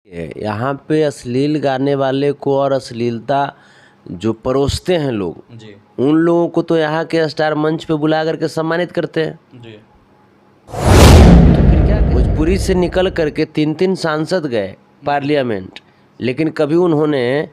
यहाँ पे अश्लील गाने वाले को और अश्लीलता जो परोसते हैं लोग जी उन लोगों को तो यहाँ के स्टार मंच पे बुला करके सम्मानित करते हैं। जी तो फिर क्या भोजपुरी से निकल करके 3-3 सांसद गए पार्लियामेंट, लेकिन कभी उन्होंने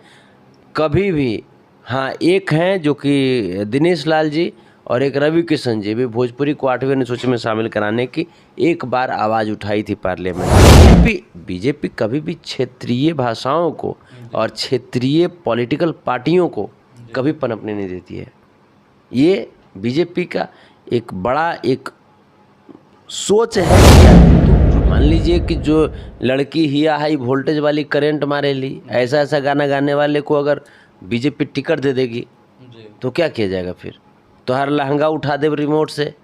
कभी भी, हाँ एक हैं जो कि दिनेश लाल जी और एक रवि किशन जी, भी भोजपुरी को 8वें अनुसूची में शामिल कराने की एक बार आवाज़ उठाई थी पार्लियामेंट। बीजेपी कभी भी क्षेत्रीय भाषाओं को और क्षेत्रीय पॉलिटिकल पार्टियों को कभी पनपने नहीं देती है। ये बीजेपी का एक बड़ा एक सोच है। तो मान लीजिए कि जो लड़की हिया हाई वोल्टेज वाली करंट मारे ली, ऐसा ऐसा गाना गाने वाले को अगर बीजेपी टिकट दे देगी तो क्या किया जाएगा? फिर तो हर लहंगा उठा दे रिमोट से।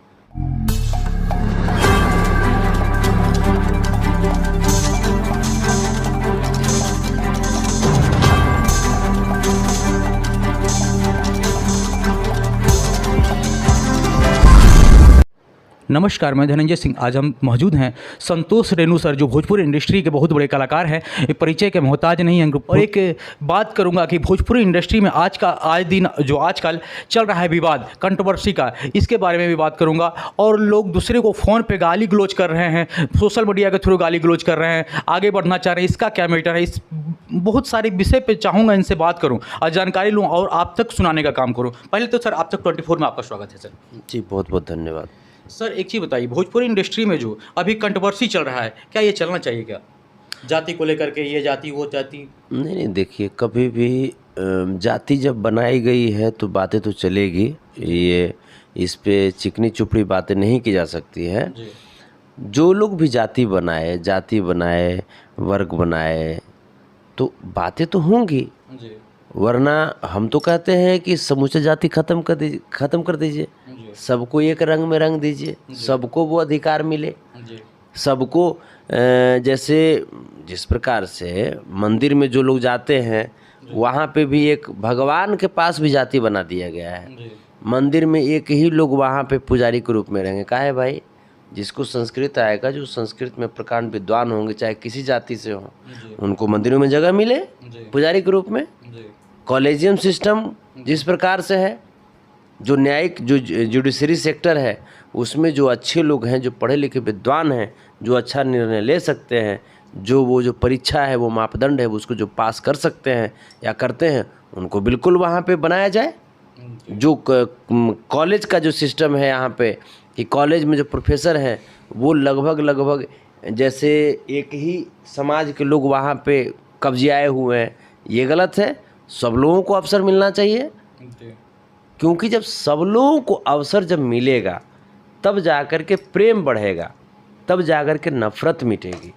नमस्कार, मैं धनंजय सिंह। आज हम मौजूद हैं संतोष रेणु सर, जो भोजपुरी इंडस्ट्री के बहुत बड़े कलाकार हैं। ये परिचय के मोहताज नहीं हैं। और एक बात करूंगा कि भोजपुरी इंडस्ट्री में आज दिन जो आजकल चल रहा है विवाद, कंट्रोवर्सी का, इसके बारे में भी बात करूंगा। और लोग दूसरे को फ़ोन पे गाली गलौज कर रहे हैं, सोशल मीडिया के थ्रू गाली गलौज कर रहे हैं, आगे बढ़ना चाह रहे हैं, इसका क्या मैटर है, इस बहुत सारे विषय पर चाहूँगा इनसे बात करूँ और जानकारी लूँ और आप तक सुनाने का काम करूँ। पहले तो सर, आप तक 24 में आपका स्वागत है सर। जी बहुत बहुत धन्यवाद। सर एक चीज़ बताइए, भोजपुरी इंडस्ट्री में जो अभी कंट्रोवर्सी चल रहा है, क्या ये चलना चाहिए? क्या जाति को लेकर के, ये जाति वो जाति? नहीं, देखिए कभी भी जाति जब बनाई गई है तो बातें तो चलेगी। ये इस पे चिकनी चुपड़ी बातें नहीं की जा सकती है। जो लोग भी जाति बनाए, वर्ग बनाए, तो बातें तो होंगी। वरना हम तो कहते हैं कि समूचे जाति खत्म कर दीजिए, सबको एक रंग में रंग दीजिए, सबको वो अधिकार मिले, सबको जैसे जिस प्रकार से मंदिर में जो लोग जाते हैं वहाँ पे भी एक भगवान के पास भी जाति बना दिया गया है। मंदिर में एक ही लोग वहाँ पे पुजारी के रूप में रहेंगे। काहे भाई? जिसको संस्कृत आएगा, जो संस्कृत में प्रकांड विद्वान होंगे, चाहे किसी जाति से हो, उनको मंदिरों में जगह मिले पुजारी के रूप में। कॉलेजियम सिस्टम जिस प्रकार से है, जो न्यायिक जो जुडिशरी सेक्टर है, उसमें जो अच्छे लोग हैं, जो पढ़े लिखे विद्वान हैं, जो अच्छा निर्णय ले सकते हैं, जो परीक्षा है, वो मापदंड है, उसको जो पास कर सकते हैं या करते हैं, उनको बिल्कुल वहाँ पे बनाया जाए। जो कॉलेज का जो सिस्टम है यहाँ पे, कि कॉलेज में जो प्रोफेसर हैं वो लगभग जैसे एक ही समाज के लोग वहाँ पे कब्जियाए हुए हैं, ये गलत है। सब लोगों को अवसर मिलना चाहिए, क्योंकि जब सब लोगों को अवसर जब मिलेगा तब जाकर के प्रेम बढ़ेगा, तब जाकर के नफ़रत मिटेगी,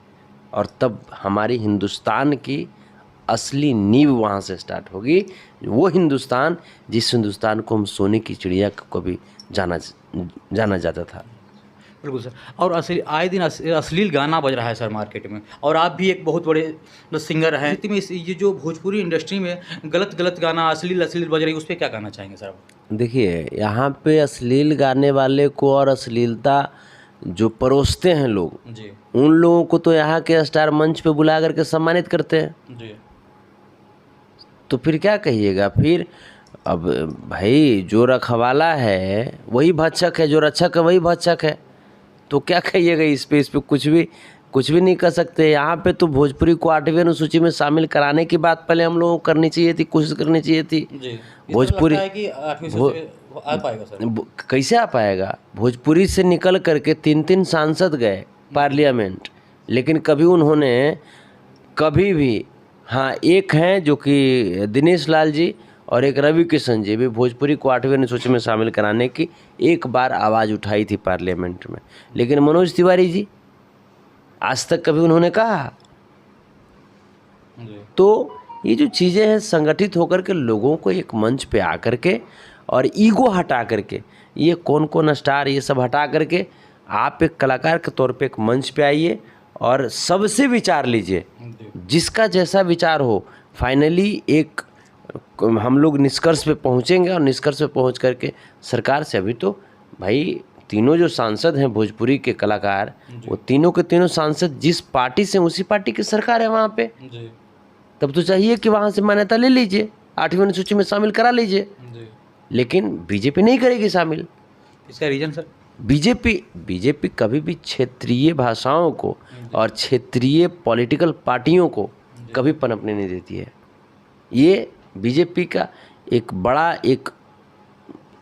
और तब हमारी हिंदुस्तान की असली नींव वहाँ से स्टार्ट होगी। वो हिंदुस्तान जिस हिंदुस्तान को हम सोने की चिड़िया को भी जाना जाता था। बिल्कुल सर। और आए दिन अश्लील गाना बज रहा है सर मार्केट में, और आप भी एक बहुत बड़े सिंगर हैं। में ये जो भोजपुरी इंडस्ट्री में गलत गाना अश्लील बज रही है, उस पर क्या कहना चाहेंगे सर? देखिए, यहाँ पे अश्लील गाने वाले को और अश्लीलता जो परोसते हैं लोग उन लोगों को तो यहाँ के स्टार मंच पे बुला करके सम्मानित करते हैं। तो फिर क्या कहिएगा? फिर अब भाई जो रखवाला है वही भक्षक है, जो रक्षक है वही भक्षक है। तो क्या कहिएगा इस पे कुछ भी नहीं कर सकते। यहाँ पे तो भोजपुरी को 8वीं अनुसूची में शामिल कराने की बात पहले हम लोगों को करनी चाहिए थी, कोशिश करनी चाहिए थी। भोजपुरी आ पाएगा सर? कैसे आ पाएगा? भोजपुरी से निकल करके 3-3 सांसद गए पार्लियामेंट, लेकिन कभी उन्होंने कभी भी, हाँ एक हैं जो कि दिनेश लाल जी और एक रवि किशन जी, भी भोजपुरी को 8वें अनुसूची में शामिल कराने की एक बार आवाज़ उठाई थी पार्लियामेंट में, लेकिन मनोज तिवारी जी आज तक कभी उन्होंने कहा? तो ये जो चीज़ें हैं, संगठित होकर के लोगों को एक मंच पे आकर के और ईगो हटा करके, ये कौन स्टार, ये सब हटा करके आप एक कलाकार के तौर पे एक मंच पे आइए और सबसे विचार लीजिए। जिसका जैसा विचार हो, फाइनली एक हम लोग निष्कर्ष पे पहुंचेंगे, और निष्कर्ष पे पहुंच करके सरकार से, अभी तो भाई तीनों जो सांसद हैं भोजपुरी के कलाकार, वो तीनों के तीनों सांसद जिस पार्टी से, उसी पार्टी की सरकार है वहाँ पे। तब तो चाहिए कि वहाँ से मान्यता ले लीजिए, 8वीं अनुसूची में शामिल करा लीजिए। लेकिन बीजेपी नहीं करेगी शामिल। इसका रीजन सर? बीजेपी कभी भी क्षेत्रीय भाषाओं को और क्षेत्रीय पॉलिटिकल पार्टियों को कभी पनपने नहीं देती है। ये बीजेपी का एक बड़ा एक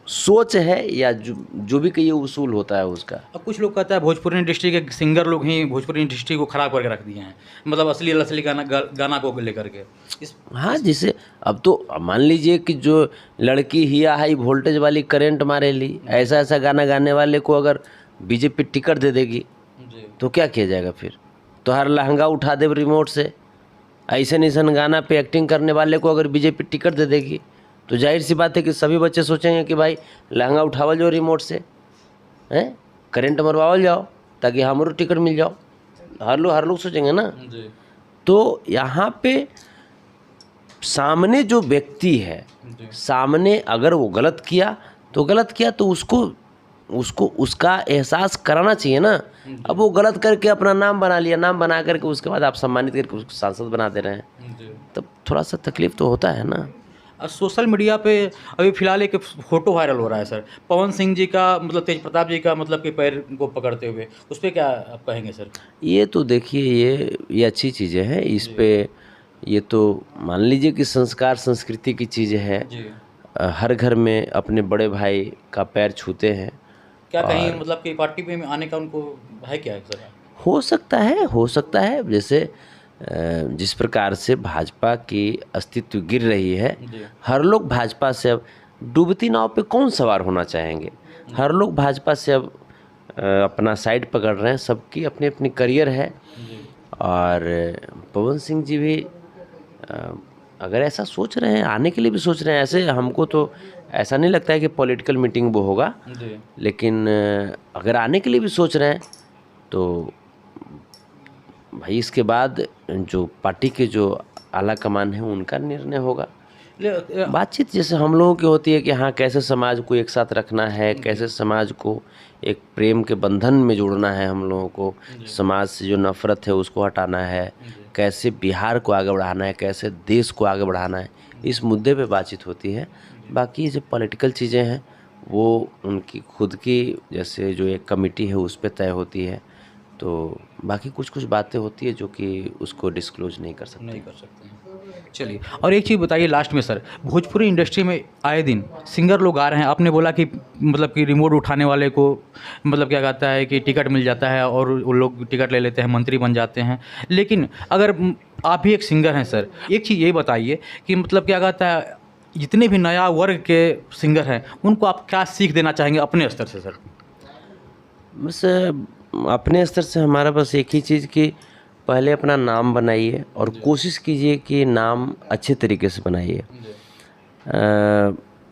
सोच है, या जो भी कहिए उसूल होता है उसका। अब कुछ लोग कहता है भोजपुरी इंडस्ट्री के सिंगर लोग ही भोजपुरी इंडस्ट्री को खराब करके रख दिए हैं, मतलब असली गाना को लेकर के हाँ, जैसे अब तो मान लीजिए कि जो लड़की हिया हाई वोल्टेज वाली करंट मारे ली, ऐसा गाना गाने वाले को अगर बीजेपी टिकट दे देगी तो क्या किया जाएगा फिर? तो हर लहंगा उठा दे रिमोट से, ऐसा गाना पे एक्टिंग करने वाले को अगर बीजेपी टिकट दे देगी तो जाहिर सी बात है कि सभी बच्चे सोचेंगे कि भाई लहंगा उठावल जाओ रिमोट से, हैं, करंट मरवावल जाओ ताकि हमारो टिकट मिल जाओ। हर लोग सोचेंगे ना। तो यहाँ पे सामने जो व्यक्ति है, सामने अगर वो गलत किया तो उसको उसका एहसास कराना चाहिए ना। अब वो गलत करके अपना नाम बना लिया, नाम बना करके उसके बाद आप सम्मानित करके उसको सांसद बना दे रहे हैं, तब थोड़ा सा तकलीफ तो होता है ना। सोशल मीडिया पे अभी फिलहाल एक फ़ोटो वायरल हो रहा है सर, पवन सिंह जी का, मतलब तेज प्रताप जी का, मतलब कि पैर को पकड़ते हुए, उस पर क्या आप कहेंगे सर? ये तो देखिए, ये अच्छी चीज़ें हैं। इस पे ये तो मान लीजिए कि संस्कार संस्कृति की चीज़ है। हर घर में अपने बड़े भाई का पैर छूते हैं। क्या कहीं मतलब कि पार्टी में आने का उनको है क्या सर? हो सकता है। जैसे जिस प्रकार से भाजपा की अस्तित्व गिर रही है, हर लोग भाजपा से अब डूबती नाव पे कौन सवार होना चाहेंगे। हर लोग भाजपा से अब अपना साइड पकड़ रहे हैं। सबकी अपनी अपनी करियर है। और पवन सिंह जी भी अगर ऐसा सोच रहे हैं, आने के लिए भी सोच रहे हैं, ऐसे हमको तो ऐसा नहीं लगता है कि पॉलिटिकल मीटिंग वो होगा, लेकिन अगर आने के लिए भी सोच रहे हैं तो भाई इसके बाद जो पार्टी के जो आला कमान है उनका निर्णय होगा। बातचीत जैसे हम लोगों की होती है कि हाँ, कैसे समाज को एक साथ रखना है, कैसे समाज को एक प्रेम के बंधन में जोड़ना है, हम लोगों को समाज से जो नफरत है उसको हटाना है, कैसे बिहार को आगे बढ़ाना है, कैसे देश को आगे बढ़ाना है, इस मुद्दे पे बातचीत होती है। बाकी जो पॉलिटिकल चीज़ें हैं वो उनकी खुद की, जैसे जो एक कमेटी है उस पर तय होती है। तो बाकी कुछ बातें होती है जो कि उसको डिस्क्लोज नहीं कर सकते हैं। चलिए, और एक चीज़ बताइए लास्ट में सर, भोजपुरी इंडस्ट्री में आए दिन सिंगर लोग आ रहे हैं, आपने बोला कि मतलब कि रिमोट उठाने वाले को मतलब क्या कहता है कि टिकट मिल जाता है और वो लोग टिकट ले लेते हैं, मंत्री बन जाते हैं। लेकिन अगर आप भी एक सिंगर हैं सर, एक चीज़ ये बताइए कि मतलब क्या कहता है, जितने भी नया वर्ग के सिंगर हैं उनको आप क्या सीख देना चाहेंगे अपने स्तर से सर? बस अपने स्तर से हमारा बस एक ही चीज़ कि पहले अपना नाम बनाइए और कोशिश कीजिए कि नाम अच्छे तरीके से बनाइए।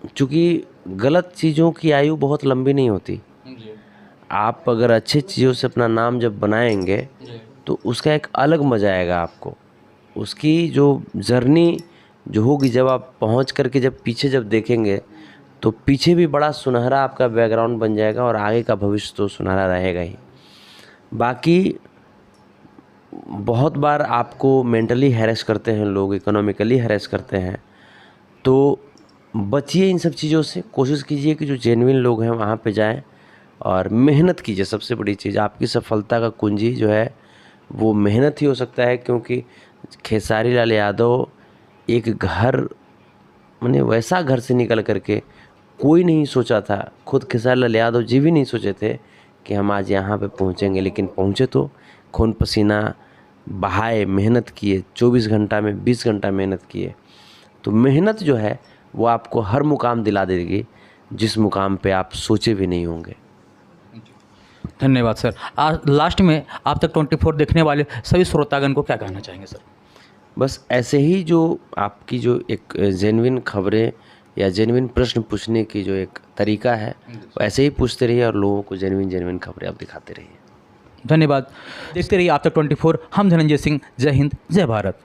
चूँकि गलत चीज़ों की आयु बहुत लंबी नहीं होती। आप अगर अच्छे चीज़ों से अपना नाम जब बनाएंगे तो उसका एक अलग मज़ा आएगा आपको। उसकी जो जर्नी जो होगी, जब आप पहुंच करके जब पीछे जब देखेंगे तो पीछे भी बड़ा सुनहरा आपका बैकग्राउंड बन जाएगा और आगे का भविष्य तो सुनहरा रहेगा ही। बाकी बहुत बार आपको मेंटली हैरेस करते हैं लोग, इकोनॉमिकली हैरेस करते हैं, तो बचिए इन सब चीज़ों से। कोशिश कीजिए कि जो जेन्युइन लोग हैं वहाँ पे जाएं और मेहनत कीजिए। सबसे बड़ी चीज़, आपकी सफलता का कुंजी जो है वो मेहनत ही हो सकता है। क्योंकि खेसारी लाल यादव एक घर, माने वैसा घर से निकल करके कोई नहीं सोचा था, खुद खेसारी लाल यादव जी भी नहीं सोचे थे कि हम आज यहाँ पे पहुँचेंगे, लेकिन पहुँचे तो खून पसीना बहाए, मेहनत किए, 24 घंटा में 20 घंटा मेहनत किए। तो मेहनत जो है वो आपको हर मुकाम दिला देगी जिस मुकाम पे आप सोचे भी नहीं होंगे। धन्यवाद सर। लास्ट में आप तक 24 देखने वाले सभी श्रोतागण को क्या कहना चाहेंगे सर? बस ऐसे ही जो आपकी जो एक जेन्युइन खबरें या जेन्युइन प्रश्न पूछने की जो एक तरीका है, वैसे ही पूछते रहिए और लोगों को जेन्युइन खबरें आप दिखाते रहिए। धन्यवाद। देखते रहिए आप तक 24। हम धनंजय सिंह। जय हिंद, जय भारत।